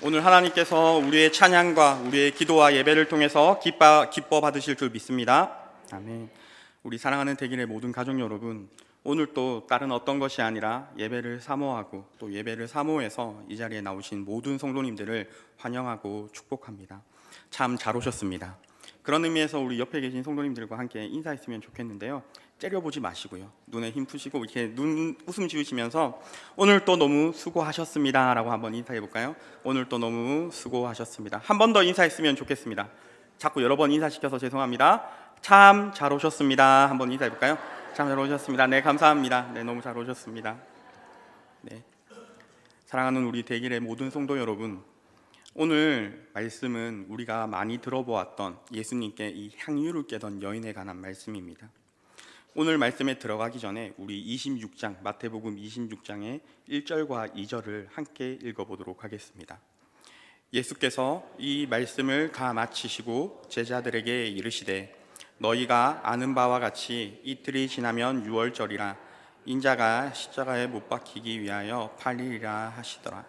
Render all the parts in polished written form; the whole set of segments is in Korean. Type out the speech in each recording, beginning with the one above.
오늘 하나님께서 우리의 찬양과 우리의 기도와 예배를 통해서 기뻐 받으실 줄 믿습니다. 아멘. 우리 사랑하는 대길의 모든 가족 여러분, 오늘 또 다른 어떤 것이 아니라 예배를 사모하고 또 예배를 사모해서 이 자리에 나오신 모든 성도님들을 환영하고 축복합니다. 참 잘 오셨습니다. 그런 의미에서 우리 옆에 계신 성도님들과 함께 인사했으면 좋겠는데요, 째려보지 마시고요, 눈에 힘 푸시고 이렇게 눈 웃음 지으시면서 오늘 또 너무 수고하셨습니다 라고 한번 인사해 볼까요? 오늘 또 너무 수고하셨습니다. 한 번 더 인사했으면 좋겠습니다. 자꾸 여러 번 인사시켜서 죄송합니다. 참 잘 오셨습니다. 한번 인사해 볼까요? 참 잘 오셨습니다. 네, 감사합니다. 네, 너무 잘 오셨습니다. 네, 사랑하는 우리 대길의 모든 성도 여러분, 오늘 말씀은 우리가 많이 들어보았던 예수님께 이 향유를 깨던 여인에 관한 말씀입니다. 오늘 말씀에 들어가기 전에 우리 26장, 마태복음 26장의 1절과 2절을 함께 읽어보도록 하겠습니다. 예수께서 이 말씀을 다 마치시고 제자들에게 이르시되, 너희가 아는 바와 같이 이틀이 지나면 유월절이라 인자가 십자가에 못 박히기 위하여 팔리리라 하시더라.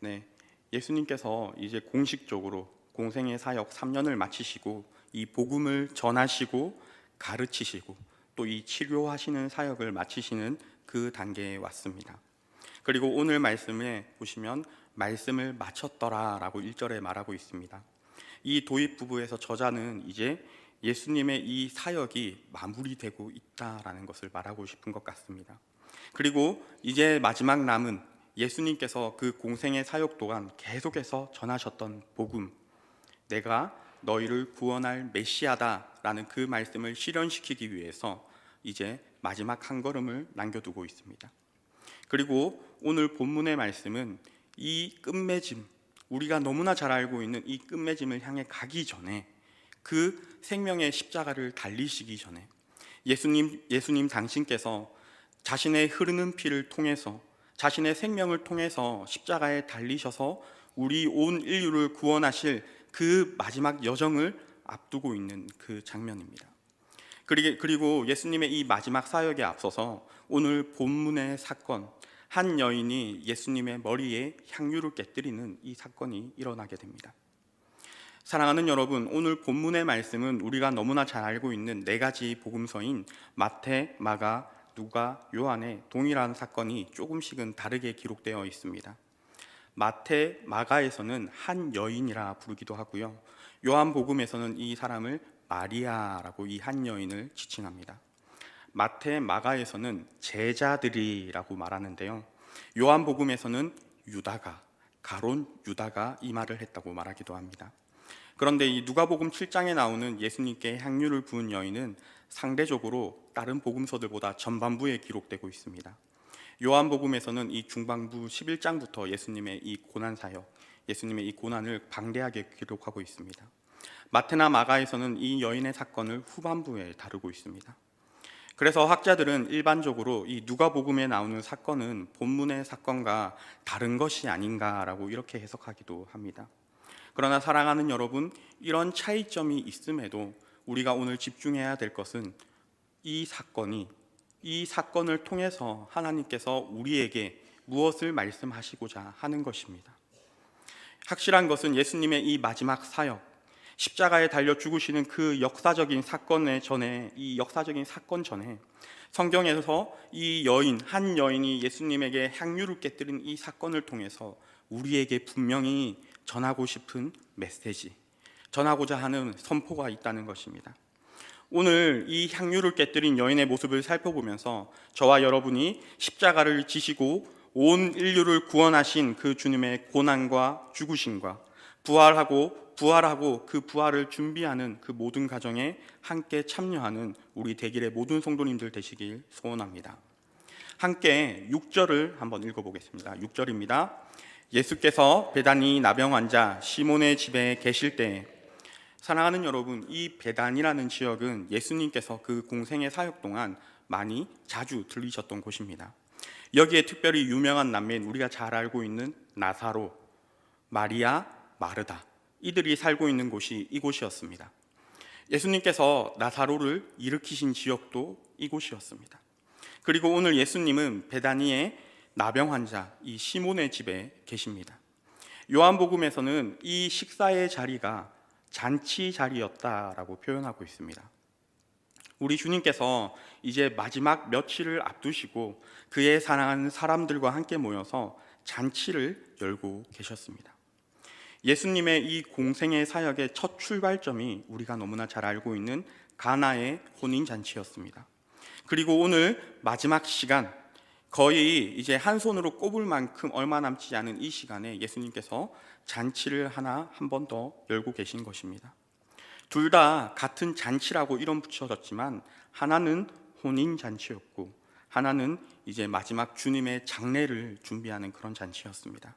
네, 예수님께서 이제 공식적으로 공생의 사역 3년을 마치시고 이 복음을 전하시고 가르치시고 또 이 치료하시는 사역을 마치시는 그 단계에 왔습니다. 그리고 오늘 말씀에 보시면 말씀을 마쳤더라 라고 1절에 말하고 있습니다. 이 도입부부에서 저자는 이제 예수님의 이 사역이 마무리되고 있다라는 것을 말하고 싶은 것 같습니다. 그리고 이제 마지막 남은 예수님께서 그 공생의 사역 동안 계속해서 전하셨던 복음, 내가 너희를 구원할 메시아다라는 그 말씀을 실현시키기 위해서 이제 마지막 한 걸음을 남겨두고 있습니다. 그리고 오늘 본문의 말씀은 이 끝맺음, 우리가 너무나 잘 알고 있는 이 끝맺음을 향해 가기 전에, 그 생명의 십자가를 달리시기 전에 예수님 당신께서 자신의 흐르는 피를 통해서, 자신의 생명을 통해서 십자가에 달리셔서 우리 온 인류를 구원하실 그 마지막 여정을 앞두고 있는 그 장면입니다. 그리고 예수님의 이 마지막 사역에 앞서서 오늘 본문의 사건, 한 여인이 예수님의 머리에 향유를 깨뜨리는 이 사건이 일어나게 됩니다. 사랑하는 여러분, 오늘 본문의 말씀은 우리가 너무나 잘 알고 있는 네 가지 복음서인 마태, 마가, 누가, 요한의 동일한 사건이 조금씩은 다르게 기록되어 있습니다. 마태, 마가에서는 한 여인이라 부르기도 하고요, 요한복음에서는 이 사람을 마리아라고 이 한 여인을 지칭합니다. 마태, 마가에서는 제자들이라고 말하는데요, 요한복음에서는 유다가, 가론 유다가 이 말을 했다고 말하기도 합니다. 그런데 이 누가복음 7장에 나오는 예수님께 향유를 부은 여인은 상대적으로 다른 복음서들보다 전반부에 기록되고 있습니다. 요한복음에서는 이 중반부 11장부터 예수님의 이 고난 사역, 예수님의 이 고난을 방대하게 기록하고 있습니다. 마태나 마가에서는 이 여인의 사건을 후반부에 다루고 있습니다. 그래서 학자들은 일반적으로 이 누가복음에 나오는 사건은 본문의 사건과 다른 것이 아닌가라고 이렇게 해석하기도 합니다. 그러나 사랑하는 여러분, 이런 차이점이 있음에도 우리가 오늘 집중해야 될 것은 이 사건을 통해서 하나님께서 우리에게 무엇을 말씀하시고자 하는 것입니다. 확실한 것은 예수님의 이 마지막 사역, 십자가에 달려 죽으시는 그 역사적인 사건 전에 성경에서 이 한 여인이 예수님에게 향유를 깨뜨린 이 사건을 통해서 우리에게 분명히 전하고 싶은 메시지, 전하고자 하는 선포가 있다는 것입니다. 오늘 이 향유를 깨뜨린 여인의 모습을 살펴보면서 저와 여러분이 십자가를 지시고 온 인류를 구원하신 그 주님의 고난과 죽으심과 부활하고 그 부활을 준비하는 그 모든 과정에 함께 참여하는 우리 대길의 모든 성도님들 되시길 소원합니다. 함께 6절을 한번 읽어보겠습니다. 6절입니다. 예수께서 베다니 나병 환자 시몬의 집에 계실 때에, 사랑하는 여러분, 이 베단이라는 지역은 예수님께서 그 공생의 사역 동안 많이 자주 들리셨던 곳입니다. 여기에 특별히 유명한 남매인 우리가 잘 알고 있는 나사로, 마리아, 마르다, 이들이 살고 있는 곳이 이곳이었습니다. 예수님께서 나사로를 일으키신 지역도 이곳이었습니다. 그리고 오늘 예수님은 베다니의 나병 환자 이 시몬의 집에 계십니다. 요한복음에서는 이 식사의 자리가 잔치 자리였다라고 표현하고 있습니다. 우리 주님께서 이제 마지막 며칠을 앞두시고 그의 사랑하는 사람들과 함께 모여서 잔치를 열고 계셨습니다. 예수님의 이 공생의 사역의 첫 출발점이 우리가 너무나 잘 알고 있는 가나의 혼인잔치였습니다. 그리고 오늘 마지막 시간, 거의 이제 한 손으로 꼽을 만큼 얼마 남지 않은 이 시간에 예수님께서 잔치를 한 번 더 열고 계신 것입니다. 둘 다 같은 잔치라고 이름 붙여졌지만 하나는 혼인잔치였고 하나는 이제 마지막 주님의 장례를 준비하는 그런 잔치였습니다.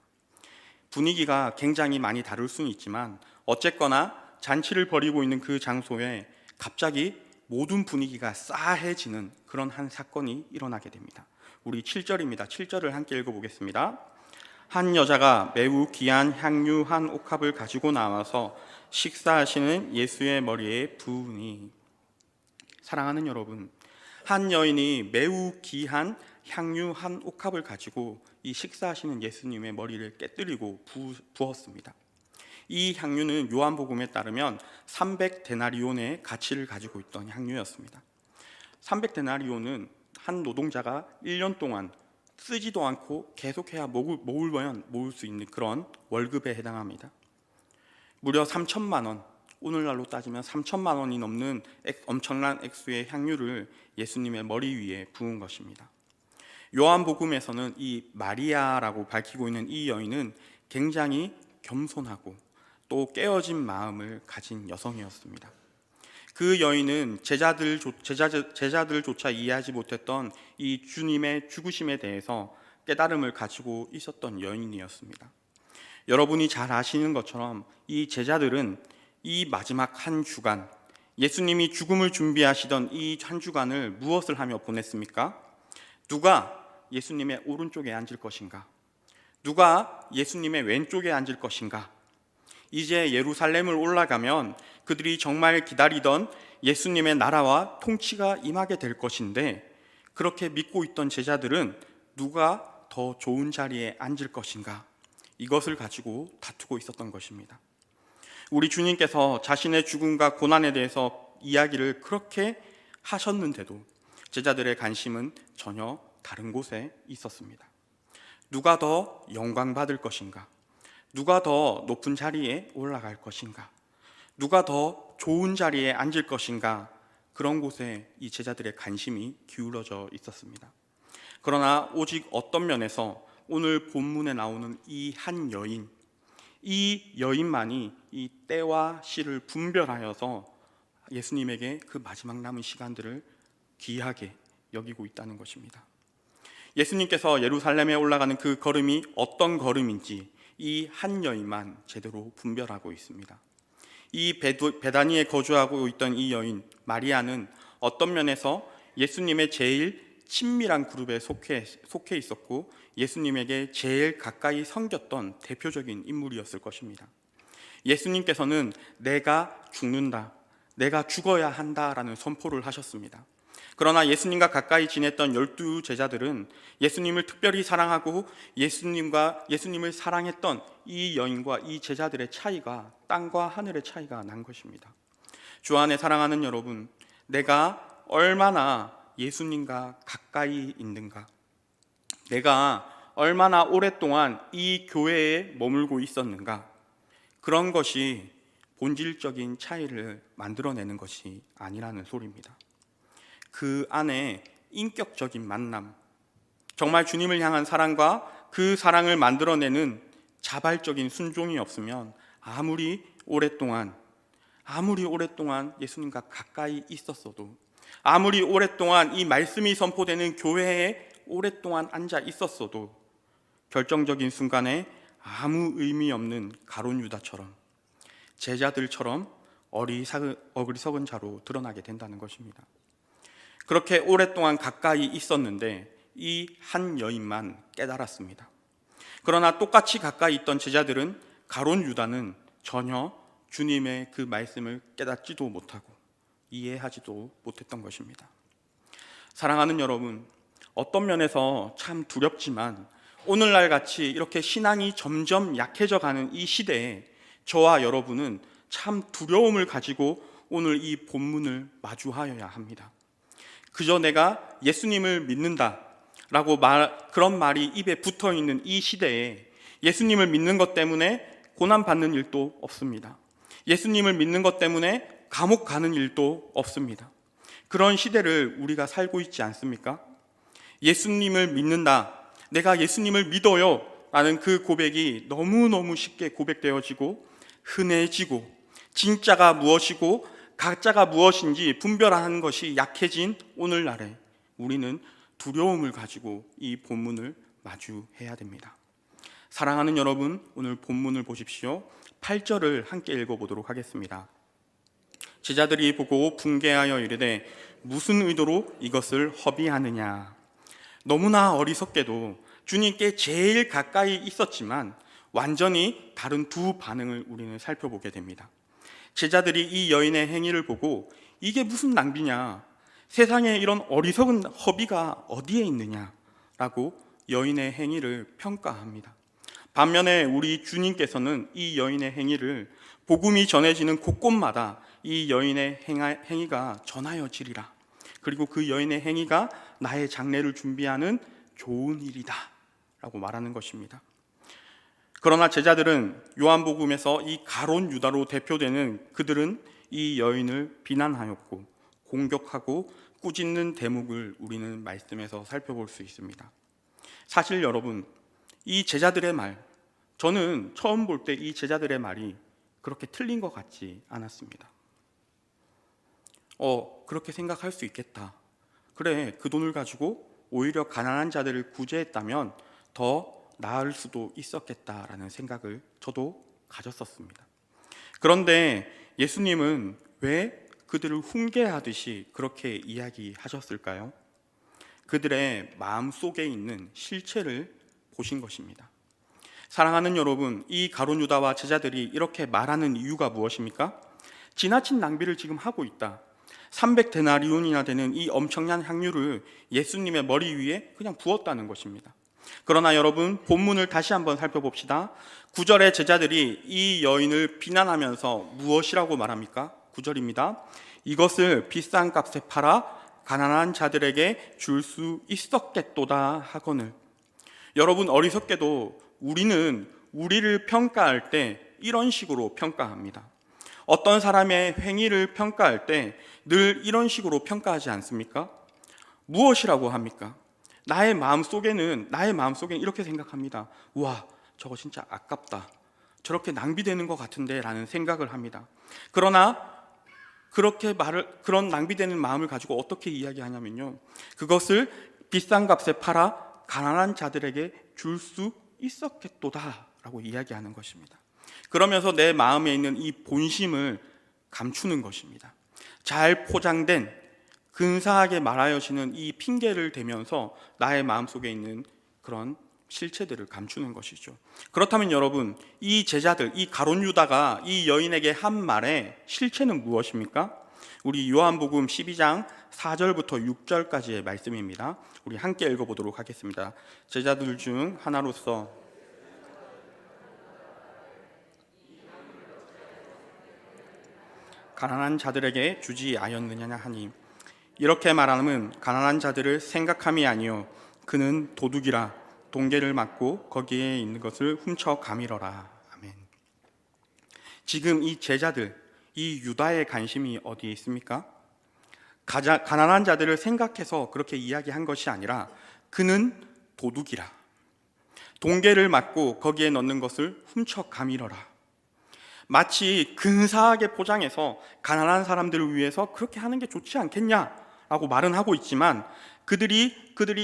분위기가 굉장히 많이 다를 수는 있지만 어쨌거나 잔치를 벌이고 있는 그 장소에 갑자기 모든 분위기가 싸해지는 그런 한 사건이 일어나게 됩니다. 우리 7절입니다. 7절을 함께 읽어보겠습니다. 한 여자가 매우 귀한 향유 한 옥합을 가지고 나와서 식사하시는 예수의 머리에 부으니. 사랑하는 여러분, 한 여인이 매우 귀한 향유 한 옥합을 가지고 이 식사하시는 예수님의 머리를 깨뜨리고 부었습니다. 이 향유는 요한복음에 따르면 300데나리온의 가치를 가지고 있던 향유였습니다. 300데나리온은 한 노동자가 1년 동안 쓰지도 않고 계속해야 모으면 모을 수 있는 그런 월급에 해당합니다. 무려 3천만 원, 오늘날로 따지면 3천만 원이 넘는 엄청난 액수의 향유를 예수님의 머리 위에 부은 것입니다. 요한복음에서는 이 마리아라고 밝히고 있는 이 여인은 굉장히 겸손하고 또 깨어진 마음을 가진 여성이었습니다. 그 여인은 제자들조차 이해하지 못했던 이 주님의 죽으심에 대해서 깨달음을 가지고 있었던 여인이었습니다. 여러분이 잘 아시는 것처럼 이 제자들은 이 마지막 한 주간, 예수님이 죽음을 준비하시던 이 한 주간을 무엇을 하며 보냈습니까? 누가 예수님의 오른쪽에 앉을 것인가? 누가 예수님의 왼쪽에 앉을 것인가? 이제 예루살렘을 올라가면 그들이 정말 기다리던 예수님의 나라와 통치가 임하게 될 것인데, 그렇게 믿고 있던 제자들은 누가 더 좋은 자리에 앉을 것인가? 이것을 가지고 다투고 있었던 것입니다. 우리 주님께서 자신의 죽음과 고난에 대해서 이야기를 그렇게 하셨는데도 제자들의 관심은 전혀 다른 곳에 있었습니다. 누가 더 영광받을 것인가? 누가 더 높은 자리에 올라갈 것인가? 누가 더 좋은 자리에 앉을 것인가? 그런 곳에 이 제자들의 관심이 기울어져 있었습니다. 그러나 오직 어떤 면에서 오늘 본문에 나오는 이 한 여인, 이 여인만이 이 때와 시를 분별하여서 예수님에게 그 마지막 남은 시간들을 귀하게 여기고 있다는 것입니다. 예수님께서 예루살렘에 올라가는 그 걸음이 어떤 걸음인지 이 한 여인만 제대로 분별하고 있습니다. 이 베다니에 거주하고 있던 이 여인 마리아는 어떤 면에서 예수님의 제일 친밀한 그룹에 속해 있었고 예수님에게 제일 가까이 섬겼던 대표적인 인물이었을 것입니다. 예수님께서는 내가 죽는다, 내가 죽어야 한다라는 선포를 하셨습니다. 그러나 예수님과 가까이 지냈던 12 제자들은 예수님을 특별히 사랑하고 예수님을 사랑했던 이 여인과 이 제자들의 차이가 땅과 하늘의 차이가 난 것입니다. 주 안에 사랑하는 여러분, 내가 얼마나 예수님과 가까이 있는가, 내가 얼마나 오랫동안 이 교회에 머물고 있었는가, 그런 것이 본질적인 차이를 만들어내는 것이 아니라는 소리입니다. 그 안에 인격적인 만남, 정말 주님을 향한 사랑과 그 사랑을 만들어내는 자발적인 순종이 없으면 아무리 오랫동안 예수님과 가까이 있었어도, 아무리 오랫동안 이 말씀이 선포되는 교회에 오랫동안 앉아 있었어도 결정적인 순간에 아무 의미 없는 가룟 유다처럼, 제자들처럼 어리석은 자로 드러나게 된다는 것입니다. 그렇게 오랫동안 가까이 있었는데 이 한 여인만 깨달았습니다. 그러나 똑같이 가까이 있던 제자들은, 가룟 유다는 전혀 주님의 그 말씀을 깨닫지도 못하고 이해하지도 못했던 것입니다. 사랑하는 여러분, 어떤 면에서 참 두렵지만 오늘날 같이 이렇게 신앙이 점점 약해져 가는 이 시대에 저와 여러분은 참 두려움을 가지고 오늘 이 본문을 마주하여야 합니다. 그저 내가 예수님을 믿는다라고 그런 말이 입에 붙어 있는 이 시대에 예수님을 믿는 것 때문에 고난받는 일도 없습니다. 예수님을 믿는 것 때문에 감옥 가는 일도 없습니다. 그런 시대를 우리가 살고 있지 않습니까? 예수님을 믿는다, 내가 예수님을 믿어요 라는 그 고백이 너무너무 쉽게 고백되어지고 흔해지고 진짜가 무엇이고 가짜가 무엇인지 분별하는 것이 약해진 오늘날에 우리는 두려움을 가지고 이 본문을 마주해야 됩니다. 사랑하는 여러분, 오늘 본문을 보십시오. 8절을 함께 읽어보도록 하겠습니다. 제자들이 보고 분개하여 이르되 무슨 의도로 이것을 허비하느냐. 너무나 어리석게도 주님께 제일 가까이 있었지만 완전히 다른 두 반응을 우리는 살펴보게 됩니다. 제자들이 이 여인의 행위를 보고 이게 무슨 낭비냐, 세상에 이런 어리석은 허비가 어디에 있느냐라고 여인의 행위를 평가합니다. 반면에 우리 주님께서는 이 여인의 행위를 복음이 전해지는 곳곳마다 이 여인의 행위가 전하여지리라, 그리고 그 여인의 행위가 나의 장래를 준비하는 좋은 일이다 라고 말하는 것입니다. 그러나 제자들은 요한복음에서 이 가룟 유다로 대표되는 그들은 이 여인을 비난하였고 공격하고 꾸짖는 대목을 우리는 말씀에서 살펴볼 수 있습니다. 사실 여러분, 이 제자들의 말, 저는 처음 볼 때 이 제자들의 말이 그렇게 틀린 것 같지 않았습니다. 그렇게 생각할 수 있겠다. 그래, 그 돈을 가지고 오히려 가난한 자들을 구제했다면 더 나을 수도 있었겠다라는 생각을 저도 가졌었습니다. 그런데 예수님은 왜 그들을 훈계하듯이 그렇게 이야기하셨을까요? 그들의 마음 속에 있는 실체를 보신 것입니다. 사랑하는 여러분, 이 가룟 유다와 제자들이 이렇게 말하는 이유가 무엇입니까? 지나친 낭비를 지금 하고 있다. 300데나리온이나 되는 이 엄청난 향유를 예수님의 머리 위에 그냥 부었다는 것입니다. 그러나 여러분, 본문을 다시 한번 살펴봅시다. 9절의 제자들이 이 여인을 비난하면서 무엇이라고 말합니까? 9절입니다. 이것을 비싼 값에 팔아 가난한 자들에게 줄 수 있었겠도다 하거늘. 여러분, 어리석게도 우리는 우리를 평가할 때 이런 식으로 평가합니다. 어떤 사람의 행위를 평가할 때 늘 이런 식으로 평가하지 않습니까? 무엇이라고 합니까? 나의 마음속에는 이렇게 생각합니다. 와, 저거 진짜 아깝다. 저렇게 낭비되는 것 같은데 라는 생각을 합니다. 그러나 그런 낭비되는 마음을 가지고 어떻게 이야기하냐면요, 그것을 비싼 값에 팔아 가난한 자들에게 줄 수 있었겠도다 라고 이야기하는 것입니다. 그러면서 내 마음에 있는 이 본심을 감추는 것입니다. 잘 포장된 근사하게 말하여지는 이 핑계를 대면서 나의 마음속에 있는 그런 실체들을 감추는 것이죠. 그렇다면 여러분, 이 제자들, 이 가룟 유다가 이 여인에게 한 말의 실체는 무엇입니까? 우리 요한복음 12장 4절부터 6절까지의 말씀입니다. 우리 함께 읽어보도록 하겠습니다. 제자들 중 하나로서 가난한 자들에게 주지 아였느냐 하니, 이렇게 말함은 가난한 자들을 생각함이 아니요 그는 도둑이라 동계를 맞고 거기에 있는 것을 훔쳐 가밀어라. 아멘. 지금 이 제자들, 이 유다의 관심이 어디에 있습니까? 가난한 자들을 생각해서 그렇게 이야기한 것이 아니라 그는 도둑이라, 동계를 맞고 거기에 넣는 것을 훔쳐 가밀어라. 마치 근사하게 포장해서 가난한 사람들을 위해서 그렇게 하는 게 좋지 않겠냐라고 말은 하고 있지만 그들이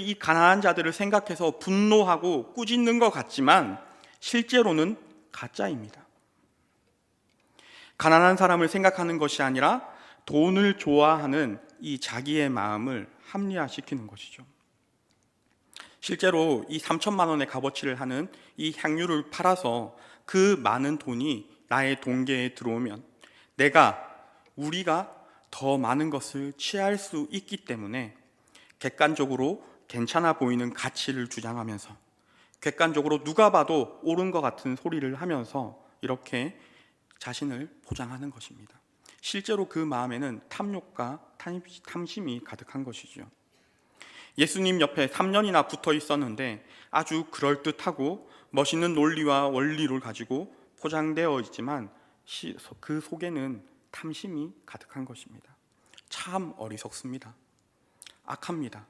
이 가난한 자들을 생각해서 분노하고 꾸짖는 것 같지만 실제로는 가짜입니다. 가난한 사람을 생각하는 것이 아니라 돈을 좋아하는 이 자기의 마음을 합리화시키는 것이죠. 실제로 이 3천만 원의 값어치를 하는 이 향유를 팔아서 그 많은 돈이 나의 동계에 들어오면 우리가 더 많은 것을 취할 수 있기 때문에 객관적으로 괜찮아 보이는 가치를 주장하면서 객관적으로 누가 봐도 옳은 것 같은 소리를 하면서 이렇게 자신을 포장하는 것입니다. 실제로 그 마음에는 탐욕과 탐심이 가득한 것이죠. 예수님 옆에 3년이나 붙어 있었는데 아주 그럴듯하고 멋있는 논리와 원리를 가지고 포장되어 있지만 그 속에는 탐심이 가득한 것입니다. 참 어리석습니다. 악합니다.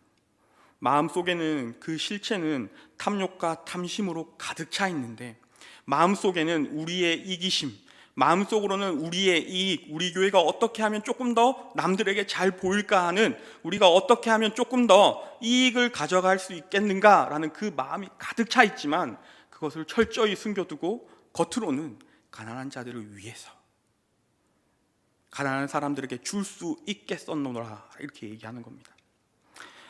마음속에는 그 실체는 탐욕과 탐심으로 가득 차 있는데 마음속에는 우리의 이기심, 마음속으로는 우리의 이익, 우리 교회가 어떻게 하면 조금 더 남들에게 잘 보일까 하는, 우리가 어떻게 하면 조금 더 이익을 가져갈 수 있겠는가라는 그 마음이 가득 차 있지만 그것을 철저히 숨겨두고 겉으로는 가난한 자들을 위해서, 가난한 사람들에게 줄 수 있게 썼노라 이렇게 얘기하는 겁니다.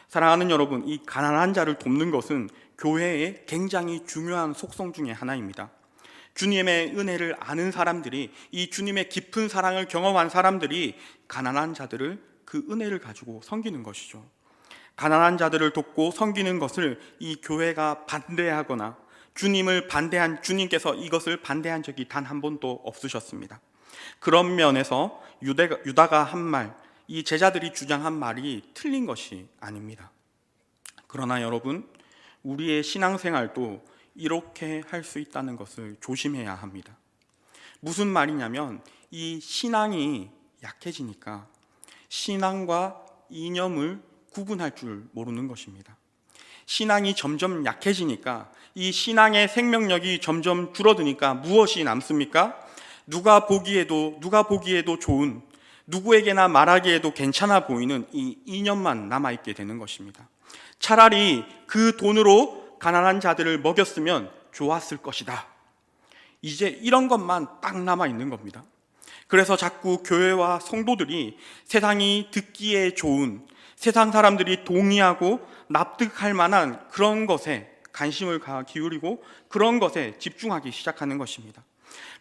사랑하는 여러분, 이 가난한 자를 돕는 것은 교회의 굉장히 중요한 속성 중에 하나입니다. 주님의 은혜를 아는 사람들이, 이 주님의 깊은 사랑을 경험한 사람들이 가난한 자들을 그 은혜를 가지고 섬기는 것이죠. 가난한 자들을 돕고 섬기는 것을 이 교회가 반대하거나 주님께서 이것을 반대한 적이 단 한 번도 없으셨습니다. 그런 면에서 유다가 한 말, 이 제자들이 주장한 말이 틀린 것이 아닙니다. 그러나 여러분, 우리의 신앙생활도 이렇게 할 수 있다는 것을 조심해야 합니다. 무슨 말이냐면 이 신앙이 약해지니까 신앙과 이념을 구분할 줄 모르는 것입니다. 신앙이 점점 약해지니까, 이 신앙의 생명력이 점점 줄어드니까 무엇이 남습니까? 누가 보기에도 좋은, 누구에게나 말하기에도 괜찮아 보이는 이 이념만 남아있게 되는 것입니다. 차라리 그 돈으로 가난한 자들을 먹였으면 좋았을 것이다. 이제 이런 것만 딱 남아있는 겁니다. 그래서 자꾸 교회와 성도들이 세상이 듣기에 좋은, 세상 사람들이 동의하고 납득할 만한 그런 것에 관심을 기울이고 그런 것에 집중하기 시작하는 것입니다.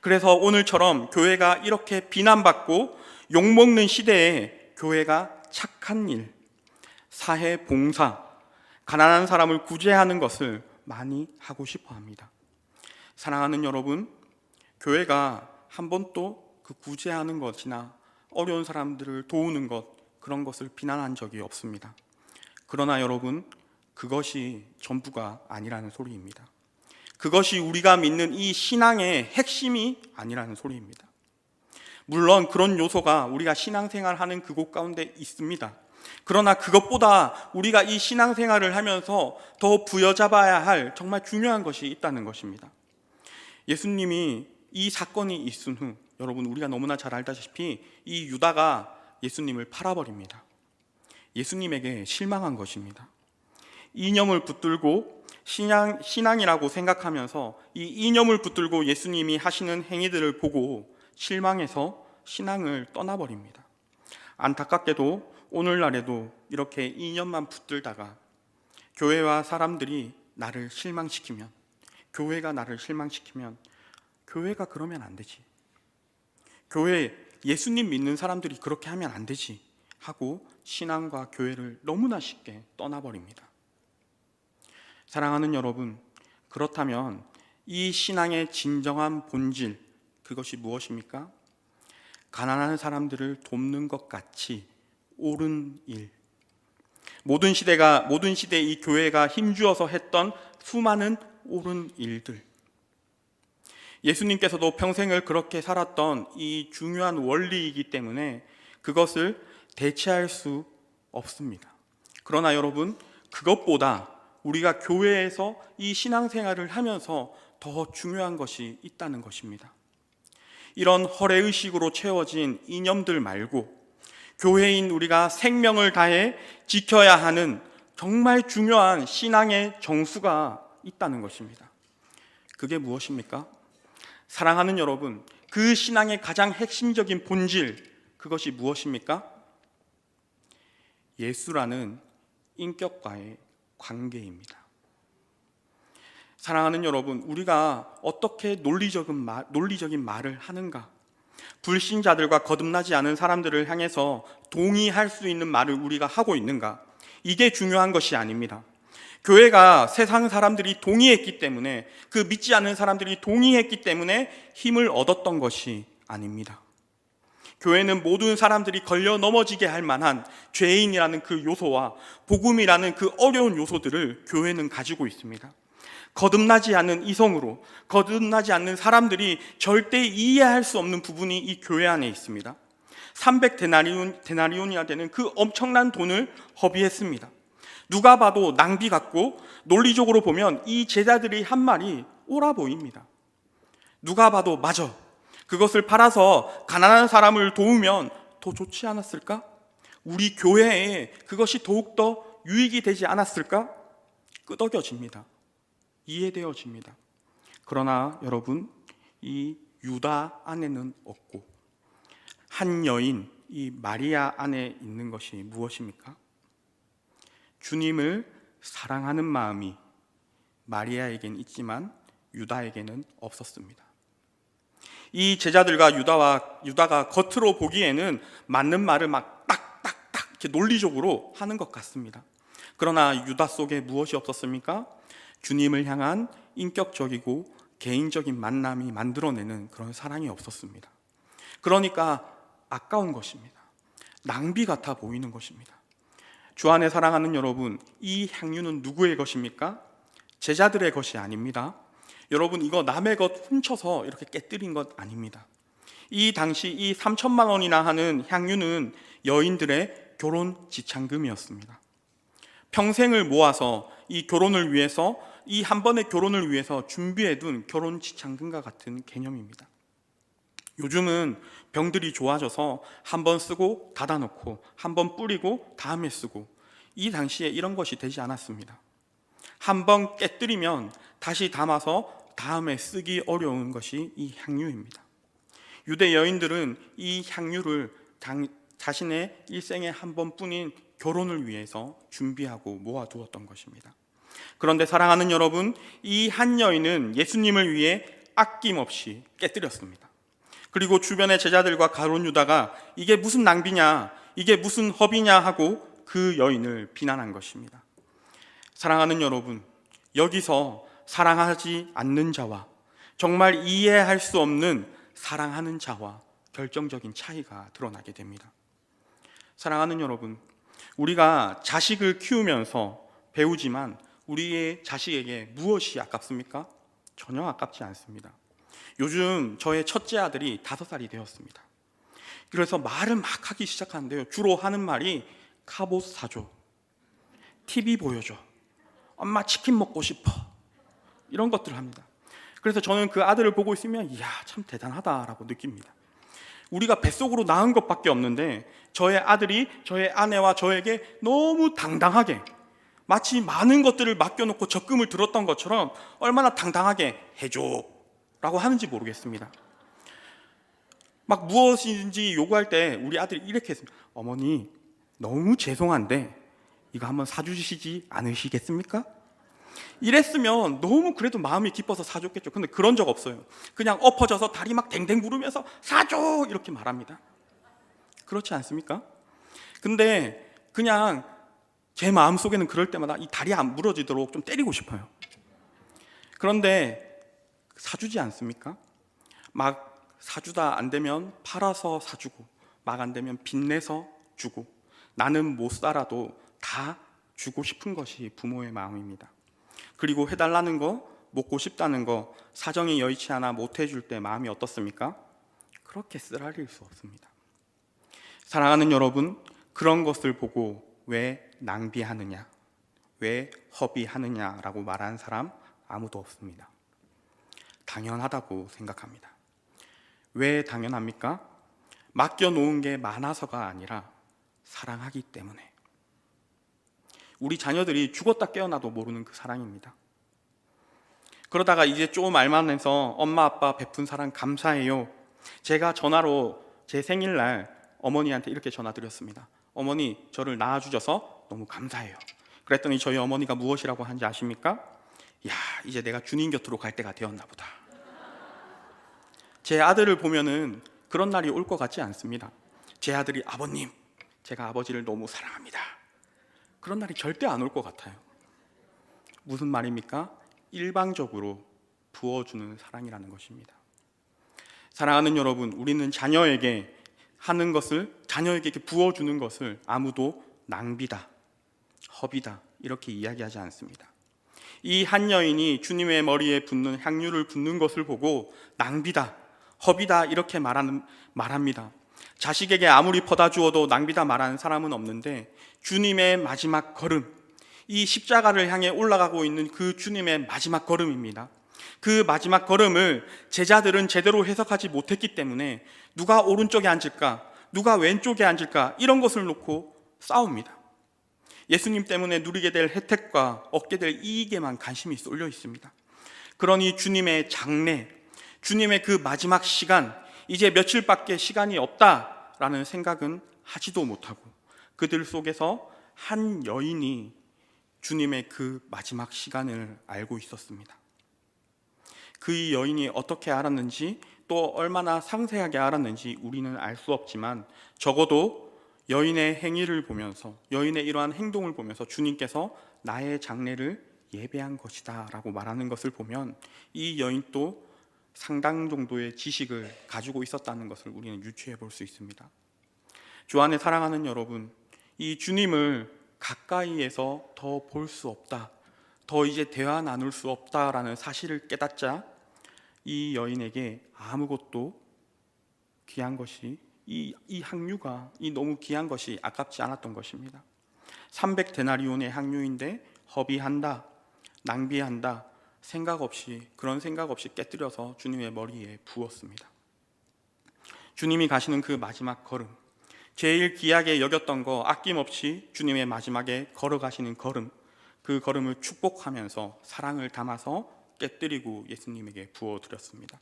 그래서 오늘처럼 교회가 이렇게 비난받고 욕먹는 시대에 교회가 착한 일, 사회 봉사, 가난한 사람을 구제하는 것을 많이 하고 싶어 합니다. 사랑하는 여러분, 교회가 한 번도 그 구제하는 것이나 어려운 사람들을 도우는 것, 그런 것을 비난한 적이 없습니다. 그러나 여러분, 그것이 전부가 아니라는 소리입니다. 그것이 우리가 믿는 이 신앙의 핵심이 아니라는 소리입니다. 물론 그런 요소가 우리가 신앙생활하는 그곳 가운데 있습니다. 그러나 그것보다 우리가 이 신앙생활을 하면서 더 부여잡아야 할 정말 중요한 것이 있다는 것입니다. 예수님이 이 사건이 있은 후, 여러분 우리가 너무나 잘 알다시피 이 유다가 예수님을 팔아버립니다. 예수님에게 실망한 것입니다. 이념을 붙들고 신앙이라고 생각하면서 이 이념을 붙들고 예수님이 하시는 행위들을 보고 실망해서 신앙을 떠나버립니다. 안타깝게도 오늘날에도 이렇게 이념만 붙들다가 교회와 사람들이 나를 실망시키면, 교회가 나를 실망시키면 교회가 그러면 안 되지, 예수님 믿는 사람들이 그렇게 하면 안 되지 하고 신앙과 교회를 너무나 쉽게 떠나버립니다. 사랑하는 여러분, 그렇다면 이 신앙의 진정한 본질, 그것이 무엇입니까? 가난한 사람들을 돕는 것 같이 옳은 일, 모든 시대에 이 교회가 힘주어서 했던 수많은 옳은 일들, 예수님께서도 평생을 그렇게 살았던 이 중요한 원리이기 때문에 그것을 대체할 수 없습니다. 그러나 여러분, 그것보다 우리가 교회에서 이 신앙생활을 하면서 더 중요한 것이 있다는 것입니다. 이런 허례의식으로 채워진 이념들 말고 교회인 우리가 생명을 다해 지켜야 하는 정말 중요한 신앙의 정수가 있다는 것입니다. 그게 무엇입니까? 사랑하는 여러분, 그 신앙의 가장 핵심적인 본질, 그것이 무엇입니까? 예수라는 인격과의 관계입니다. 사랑하는 여러분, 우리가 어떻게 논리적인 말을 하는가? 불신자들과 거듭나지 않은 사람들을 향해서 동의할 수 있는 말을 우리가 하고 있는가? 이게 중요한 것이 아닙니다. 교회가 세상 사람들이 동의했기 때문에, 그 믿지 않는 사람들이 동의했기 때문에 힘을 얻었던 것이 아닙니다. 교회는 모든 사람들이 걸려 넘어지게 할 만한 죄인이라는 그 요소와 복음이라는 그 어려운 요소들을 교회는 가지고 있습니다. 거듭나지 않는 이성으로, 거듭나지 않는 사람들이 절대 이해할 수 없는 부분이 이 교회 안에 있습니다. 300데나리온이나 되는 그 엄청난 돈을 허비했습니다. 누가 봐도 낭비 같고, 논리적으로 보면 이 제자들이 한 말이 옳아 보입니다. 누가 봐도 맞아, 그것을 팔아서 가난한 사람을 도우면 더 좋지 않았을까? 우리 교회에 그것이 더욱더 유익이 되지 않았을까? 끄덕여집니다. 이해되어집니다. 그러나 여러분, 이 유다 안에는 없고 한 여인, 이 마리아 안에 있는 것이 무엇입니까? 주님을 사랑하는 마음이 마리아에겐 있지만 유다에게는 없었습니다. 이 제자들과 유다가 겉으로 보기에는 맞는 말을 막 딱딱딱 이렇게 논리적으로 하는 것 같습니다. 그러나 유다 속에 무엇이 없었습니까? 주님을 향한 인격적이고 개인적인 만남이 만들어내는 그런 사랑이 없었습니다. 그러니까 아까운 것입니다. 낭비 같아 보이는 것입니다. 주 안에 사랑하는 여러분, 이 향유는 누구의 것입니까? 제자들의 것이 아닙니다. 여러분, 이거 남의 것 훔쳐서 이렇게 깨뜨린 것 아닙니다. 이 당시 이 3천만 원이나 하는 향유는 여인들의 결혼 지참금이었습니다. 평생을 모아서 이 결혼을 위해서, 이 한 번의 결혼을 위해서 준비해둔 결혼 지참금과 같은 개념입니다. 요즘은 병들이 좋아져서 한 번 쓰고 닫아놓고 한 번 뿌리고 다음에 쓰고, 이 당시에 이런 것이 되지 않았습니다. 한 번 깨뜨리면 다시 담아서 다음에 쓰기 어려운 것이 이 향유입니다. 유대 여인들은 이 향유를 자신의 일생에 한 번뿐인 결혼을 위해서 준비하고 모아두었던 것입니다. 그런데 사랑하는 여러분, 이 한 여인은 예수님을 위해 아낌없이 깨뜨렸습니다. 그리고 주변의 제자들과 가룟 유다가 이게 무슨 낭비냐, 이게 무슨 허비냐 하고 그 여인을 비난한 것입니다. 사랑하는 여러분, 여기서 사랑하지 않는 자와 정말 이해할 수 없는 사랑하는 자와 결정적인 차이가 드러나게 됩니다. 사랑하는 여러분, 우리가 자식을 키우면서 배우지만 우리의 자식에게 무엇이 아깝습니까? 전혀 아깝지 않습니다. 요즘 저의 첫째 아들이 5살이 되었습니다. 그래서 말을 막 하기 시작하는데요, 주로 하는 말이 카봇 사줘, TV 보여줘, 엄마 치킨 먹고 싶어, 이런 것들을 합니다. 그래서 저는 그 아들을 보고 있으면 이야, 참 대단하다라고 느낍니다. 우리가 뱃속으로 낳은 것밖에 없는데 저의 아들이 저의 아내와 저에게 너무 당당하게, 마치 많은 것들을 맡겨놓고 적금을 들었던 것처럼 얼마나 당당하게 해줘 라고 하는지 모르겠습니다. 막 무엇인지 요구할 때 우리 아들이 이렇게 했습니다. 어머니, 너무 죄송한데 이거 한번 사주시지 않으시겠습니까? 이랬으면 너무 그래도 마음이 기뻐서 사줬겠죠. 근데 그런 적 없어요. 그냥 엎어져서 다리 막 댕댕 구르면서 사줘 이렇게 말합니다. 그렇지 않습니까? 근데 그냥 제 마음속에는 그럴 때마다 이 다리 안 부러지도록 좀 때리고 싶어요. 그런데 사주지 않습니까? 막 사주다 안 되면 팔아서 사주고, 막 안 되면 빚내서 주고, 나는 못 살아도 다 주고 싶은 것이 부모의 마음입니다. 그리고 해달라는 거, 먹고 싶다는 거, 사정이 여의치 않아 못 해줄 때 마음이 어떻습니까? 그렇게 쓰라릴 수 없습니다. 사랑하는 여러분, 그런 것을 보고 왜 낭비하느냐, 왜 허비하느냐라고 말하는 사람 아무도 없습니다. 당연하다고 생각합니다. 왜 당연합니까? 맡겨놓은 게 많아서가 아니라 사랑하기 때문에. 우리 자녀들이 죽었다 깨어나도 모르는 그 사랑입니다. 그러다가 이제 좀 알만해서 엄마 아빠 베푼 사랑 감사해요. 제가 전화로 제 생일날 어머니한테 이렇게 전화드렸습니다. 어머니, 저를 낳아주셔서 너무 감사해요. 그랬더니 저희 어머니가 무엇이라고 하는지 아십니까? 야, 이제 내가 주님 곁으로 갈 때가 되었나 보다. 제 아들을 보면은 그런 날이 올 것 같지 않습니다. 제 아들이 아버님, 제가 아버지를 너무 사랑합니다. 그런 날이 절대 안 올 것 같아요. 무슨 말입니까? 일방적으로 부어주는 사랑이라는 것입니다. 사랑하는 여러분, 우리는 자녀에게 하는 것을, 자녀에게 이렇게 부어주는 것을 아무도 낭비다, 허비다 이렇게 이야기하지 않습니다. 이 한 여인이 주님의 머리에 붓는 향유를 붓는 것을 보고 낭비다, 허비다 이렇게 말합니다. 자식에게 아무리 퍼다 주어도 낭비다 말하는 사람은 없는데 주님의 마지막 걸음, 이 십자가를 향해 올라가고 있는 그 주님의 마지막 걸음입니다. 그 마지막 걸음을 제자들은 제대로 해석하지 못했기 때문에 누가 오른쪽에 앉을까, 누가 왼쪽에 앉을까 이런 것을 놓고 싸웁니다. 예수님 때문에 누리게 될 혜택과 얻게 될 이익에만 관심이 쏠려 있습니다. 그러니 주님의 장래, 주님의 그 마지막 시간, 이제 며칠밖에 시간이 없다라는 생각은 하지도 못하고 그들 속에서 한 여인이 주님의 그 마지막 시간을 알고 있었습니다. 그 여인이 어떻게 알았는지 또 얼마나 상세하게 알았는지 우리는 알 수 없지만 적어도 여인의 행위를 보면서, 여인의 이러한 행동을 보면서 주님께서 나의 장래를 예배한 것이다 라고 말하는 것을 보면 이 여인도 상당 정도의 지식을 가지고 있었다는 것을 우리는 유추해 볼 수 있습니다. 주 안에 사랑하는 여러분, 이 주님을 가까이에서 더 볼 수 없다, 더 이제 대화 나눌 수 없다라는 사실을 깨닫자 이 여인에게 아무것도 귀한 것이, 이 향유가, 이 너무 귀한 것이 아깝지 않았던 것입니다. 300데나리온의 향유인데 허비한다, 낭비한다, 그런 생각 없이 깨뜨려서 주님의 머리에 부었습니다. 주님이 가시는 그 마지막 걸음, 제일 귀하게 여겼던 거 아낌없이 주님의 마지막에 걸어가시는 걸음, 그 걸음을 축복하면서 사랑을 담아서 깨뜨리고 예수님에게 부어드렸습니다.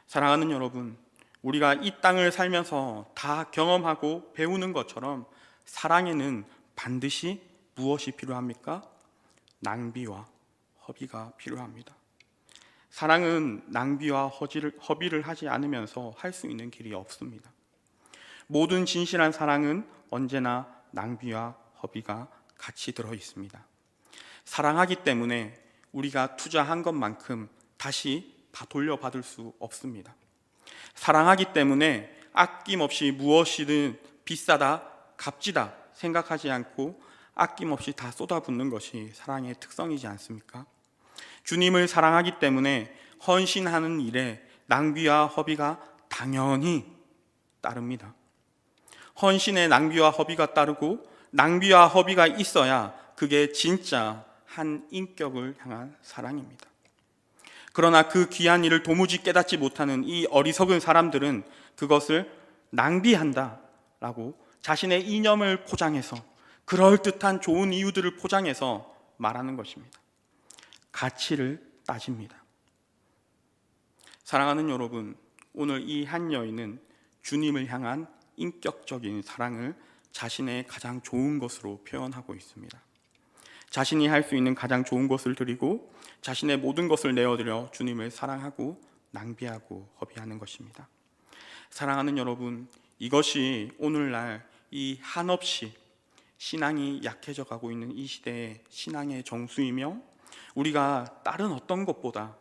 사랑하는 여러분, 우리가 이 땅을 살면서 다 경험하고 배우는 것처럼 사랑에는 반드시 무엇이 필요합니까? 낭비와 허비가 필요합니다. 사랑은 낭비와 허비를 하지 않으면서 할 수 있는 길이 없습니다. 모든 진실한 사랑은 언제나 낭비와 허비가 같이 들어 있습니다. 사랑하기 때문에 우리가 투자한 것만큼 다시 돌려받을 수 없습니다. 사랑하기 때문에 아낌없이 무엇이든 비싸다, 값지다 생각하지 않고 아낌없이 다 쏟아붓는 것이 사랑의 특성이지 않습니까? 주님을 사랑하기 때문에 헌신하는 일에 낭비와 허비가 당연히 따릅니다. 헌신에 낭비와 허비가 따르고 낭비와 허비가 있어야 그게 진짜 한 인격을 향한 사랑입니다. 그러나 그 귀한 일을 도무지 깨닫지 못하는 이 어리석은 사람들은 그것을 낭비한다라고 자신의 이념을 포장해서, 그럴듯한 좋은 이유들을 포장해서 말하는 것입니다. 가치를 따집니다. 사랑하는 여러분, 오늘 이 한 여인은 주님을 향한 인격적인 사랑을 자신의 가장 좋은 것으로 표현하고 있습니다. 자신이 할 수 있는 가장 좋은 것을 드리고 자신의 모든 것을 내어드려 주님을 사랑하고 낭비하고 허비하는 것입니다. 사랑하는 여러분, 이것이 오늘날 이 한없이 신앙이 약해져 가고 있는 이 시대의 신앙의 정수이며 우리가 다른 어떤 것보다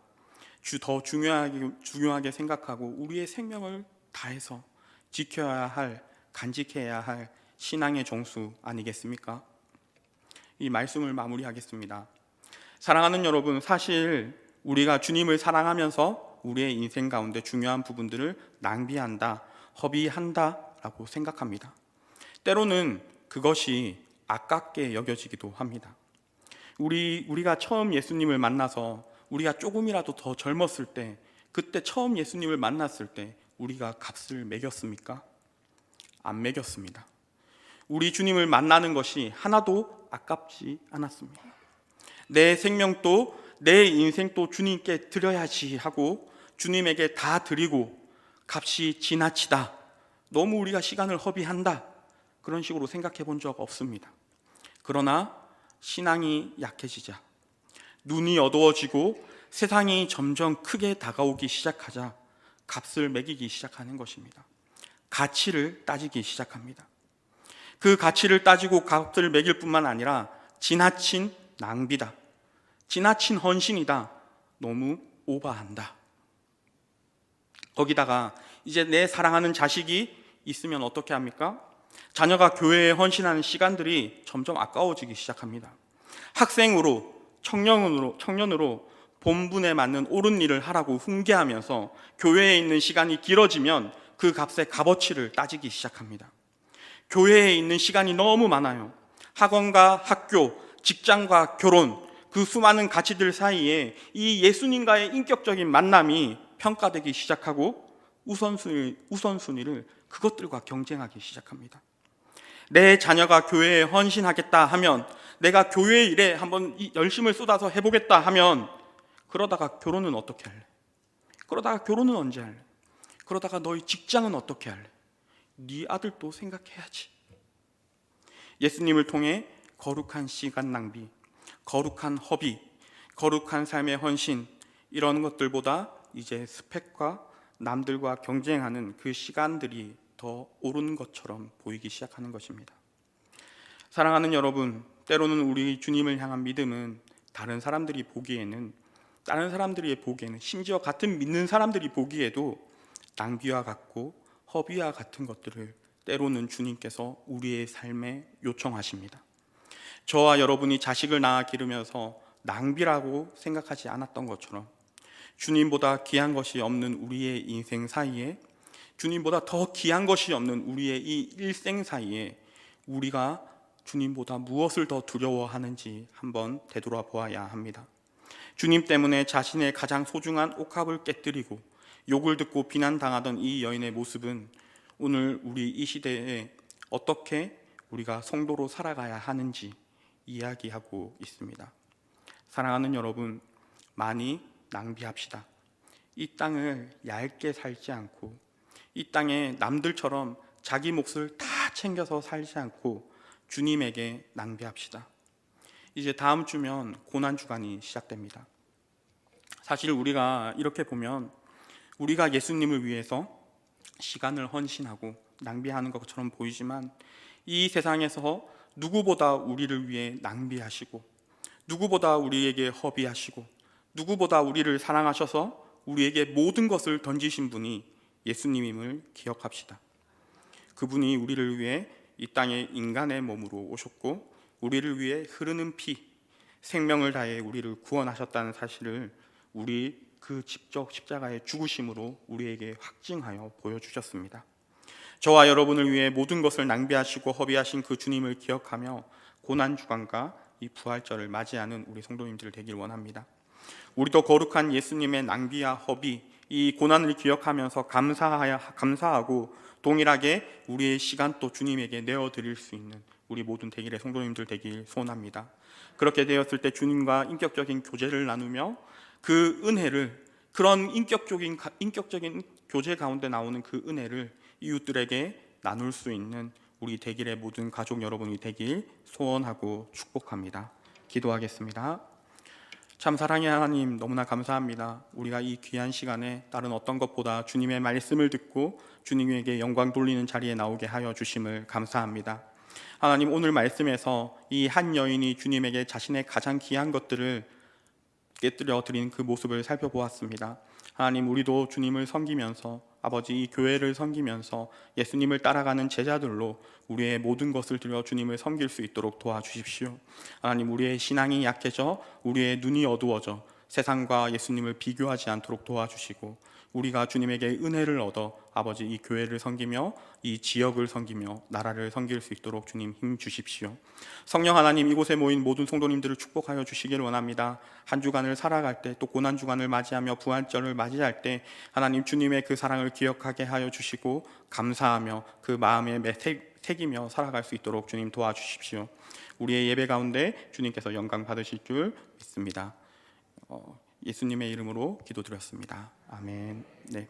더 중요하게 생각하고 우리의 생명을 다해서 지켜야 할, 간직해야 할 신앙의 정수 아니겠습니까? 이 말씀을 마무리하겠습니다. 사랑하는 여러분, 사실 우리가 주님을 사랑하면서 우리의 인생 가운데 중요한 부분들을 낭비한다, 허비한다라고 생각합니다. 때로는 그것이 아깝게 여겨지기도 합니다. 우리가 처음 예수님을 만나서 우리가 조금이라도 더 젊었을 때, 그때 처음 예수님을 만났을 때 우리가 값을 매겼습니까? 안 매겼습니다. 우리 주님을 만나는 것이 하나도 아깝지 않았습니다. 내 생명도 내 인생도 주님께 드려야지 하고 주님에게 다 드리고 값이 지나치다, 너무 우리가 시간을 허비한다, 그런 식으로 생각해 본 적 없습니다. 그러나 신앙이 약해지자, 눈이 어두워지고 세상이 점점 크게 다가오기 시작하자 값을 매기기 시작하는 것입니다. 가치를 따지기 시작합니다. 그 가치를 따지고 값을 매길 뿐만 아니라 지나친 낭비다. 지나친 헌신이다. 너무 오버한다. 거기다가 이제 내 사랑하는 자식이 있으면 어떻게 합니까? 자녀가 교회에 헌신하는 시간들이 점점 아까워지기 시작합니다. 학생으로, 청년으로 본분에 맞는 옳은 일을 하라고 훈계하면서 교회에 있는 시간이 길어지면 그 값의 값어치를 따지기 시작합니다. 교회에 있는 시간이 너무 많아요. 학원과 학교, 직장과 결혼, 그 수많은 가치들 사이에 이 예수님과의 인격적인 만남이 평가되기 시작하고 우선순위를 그것들과 경쟁하기 시작합니다. 내 자녀가 교회에 헌신하겠다 하면, 내가 교회 일에 한번 열심을 쏟아서 해보겠다 하면, 그러다가 결혼은 어떻게 할래? 그러다가 결혼은 언제 할래? 그러다가 너희 직장은 어떻게 할래? 네 아들도 생각해야지. 예수님을 통해 거룩한 시간 낭비, 거룩한 허비, 거룩한 삶의 헌신, 이런 것들보다 이제 스펙과 남들과 경쟁하는 그 시간들이 더 옳은 것처럼 보이기 시작하는 것입니다. 사랑하는 여러분, 때로는 우리 주님을 향한 믿음은 다른 사람들이 보기에는, 심지어 같은 믿는 사람들이 보기에도 낭비와 같고 허비와 같은 것들을 때로는 주님께서 우리의 삶에 요청하십니다. 저와 여러분이 자식을 낳아 기르면서 낭비라고 생각하지 않았던 것처럼, 주님보다 귀한 것이 없는 우리의 인생 사이에, 주님보다 더 귀한 것이 없는 우리의 이 일생 사이에 우리가 주님보다 무엇을 더 두려워하는지 한번 되돌아보아야 합니다. 주님 때문에 자신의 가장 소중한 옥합을 깨뜨리고 욕을 듣고 비난당하던 이 여인의 모습은 오늘 우리 이 시대에 어떻게 우리가 성도로 살아가야 하는지 이야기하고 있습니다. 사랑하는 여러분, 많이 낭비합시다. 이 땅을 얇게 살지 않고, 이 땅에 남들처럼 자기 몫을 다 챙겨서 살지 않고 주님에게 낭비합시다. 이제 다음 주면 고난주간이 시작됩니다. 사실 우리가 이렇게 보면 우리가 예수님을 위해서 시간을 헌신하고 낭비하는 것처럼 보이지만, 이 세상에서 누구보다 우리를 위해 낭비하시고, 누구보다 우리에게 허비하시고, 누구보다 우리를 사랑하셔서 우리에게 모든 것을 던지신 분이 예수님임을 기억합시다. 그분이 우리를 위해 이 땅에 인간의 몸으로 오셨고, 우리를 위해 흐르는 피, 생명을 다해 우리를 구원하셨다는 사실을 우리 그 직접 십자가의 죽으심으로 우리에게 확증하여 보여주셨습니다. 저와 여러분을 위해 모든 것을 낭비하시고 허비하신 그 주님을 기억하며 고난주간과 이 부활절을 맞이하는 우리 성도님들 되길 원합니다. 우리도 거룩한 예수님의 낭비와 허비, 이 고난을 기억하면서 감사하고 동일하게 우리의 시간도 주님에게 내어드릴 수 있는 우리 모든 대길의 성도님들 되길 소원합니다. 그렇게 되었을 때 주님과 인격적인 교제를 나누며 그 은혜를, 그런 인격적인 교제 가운데 나오는 그 은혜를 이웃들에게 나눌 수 있는 우리 대길의 모든 가족 여러분이 되길 소원하고 축복합니다. 기도하겠습니다. 참 사랑의 하나님, 너무나 감사합니다. 우리가 이 귀한 시간에 다른 어떤 것보다 주님의 말씀을 듣고 주님에게 영광 돌리는 자리에 나오게 하여 주심을 감사합니다. 하나님, 오늘 말씀에서 이 한 여인이 주님에게 자신의 가장 귀한 것들을 깨뜨려 드린 그 모습을 살펴보았습니다. 하나님, 우리도 주님을 섬기면서, 아버지 이 교회를 섬기면서 예수님을 따라가는 제자들로 우리의 모든 것을 들여 주님을 섬길 수 있도록 도와주십시오. 하나님, 우리의 신앙이 약해져 우리의 눈이 어두워져 세상과 예수님을 비교하지 않도록 도와주시고, 우리가 주님에게 은혜를 얻어 아버지 이 교회를 섬기며 이 지역을 섬기며 나라를 섬길 수 있도록 주님 힘 주십시오. 성령 하나님, 이곳에 모인 모든 성도님들을 축복하여 주시기를 원합니다. 한 주간을 살아갈 때, 또 고난 주간을 맞이하며 부활절을 맞이할 때 하나님 주님의 그 사랑을 기억하게 하여 주시고 감사하며 그 마음에 새기며 살아갈 수 있도록 주님 도와주십시오. 우리의 예배 가운데 주님께서 영광 받으실 줄 믿습니다. 예수님의 이름으로 기도드렸습니다. 아멘. 네.